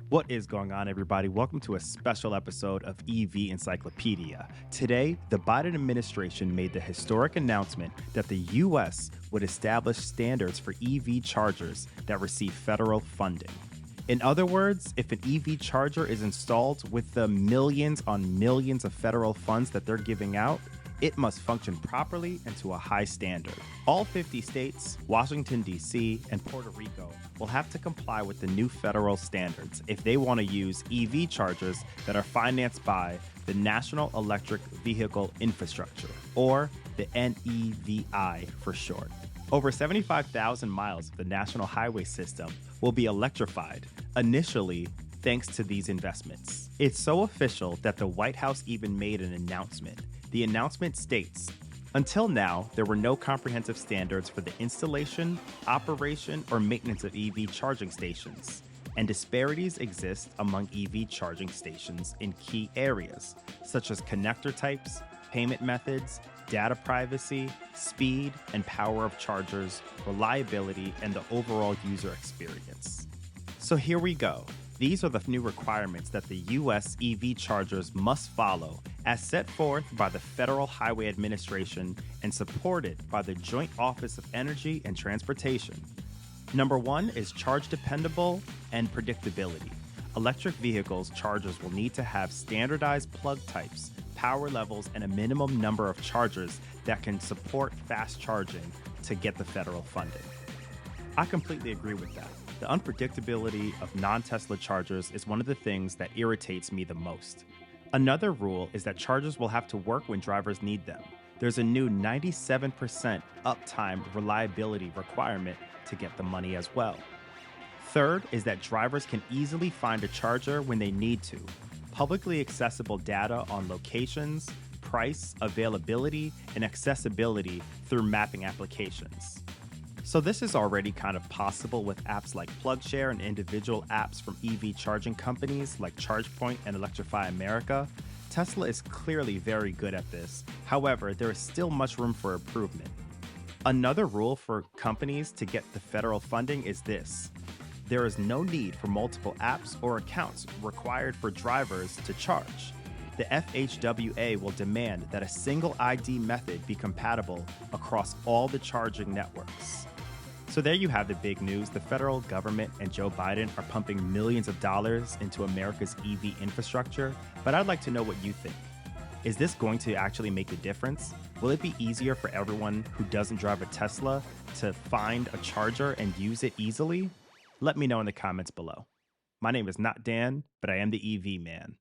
What is going on, everybody? Welcome to a special episode of EV Encyclopedia. Today, the Biden administration made the historic announcement that the U.S. would establish standards for EV chargers that receive federal funding. In other words, if an EV charger is installed with the millions on millions of federal funds that they're giving out, it must function properly and to a high standard. All 50 states, Washington, D.C., and Puerto Rico will have to comply with the new federal standards if they want to use EV chargers that are financed by the National Electric Vehicle Infrastructure, or the NEVI for short. Over 75,000 miles of the national highway system will be electrified, initially thanks to these investments. It's so official that the White House even made an announcement. The announcement states, "Until now, there were no comprehensive standards for the installation, operation, or maintenance of EV charging stations, and disparities exist among EV charging stations in key areas, such as connector types, payment methods, data privacy, speed and power of chargers, reliability, and the overall user experience." So here we go. These are the new requirements that the U.S. EV chargers must follow, as set forth by the Federal Highway Administration and supported by the Joint Office of Energy and Transportation. Number one is charge dependable and predictability. Electric vehicles chargers will need to have standardized plug types, power levels, and a minimum number of chargers that can support fast charging to get the federal funding. I completely agree with that. The unpredictability of non-Tesla chargers is one of the things that irritates me the most. Another rule is that chargers will have to work when drivers need them. There's a new 97% uptime reliability requirement to get the money as well. Third is that drivers can easily find a charger when they need to. Publicly accessible data on locations, price, availability, and accessibility through mapping applications. So this is already kind of possible with apps like PlugShare and individual apps from EV charging companies like ChargePoint and Electrify America. Tesla is clearly very good at this. However, there is still much room for improvement. Another rule for companies to get the federal funding is this: there is no need for multiple apps or accounts required for drivers to charge. The FHWA will demand that a single ID method be compatible across all the charging networks. So there you have the big news. The federal government and Joe Biden are pumping millions of dollars into America's EV infrastructure, but I'd like to know what you think. Is this going to actually make a difference? Will it be easier for everyone who doesn't drive a Tesla to find a charger and use it easily? Let me know in the comments below. My name is not Dan, but I am the EV man.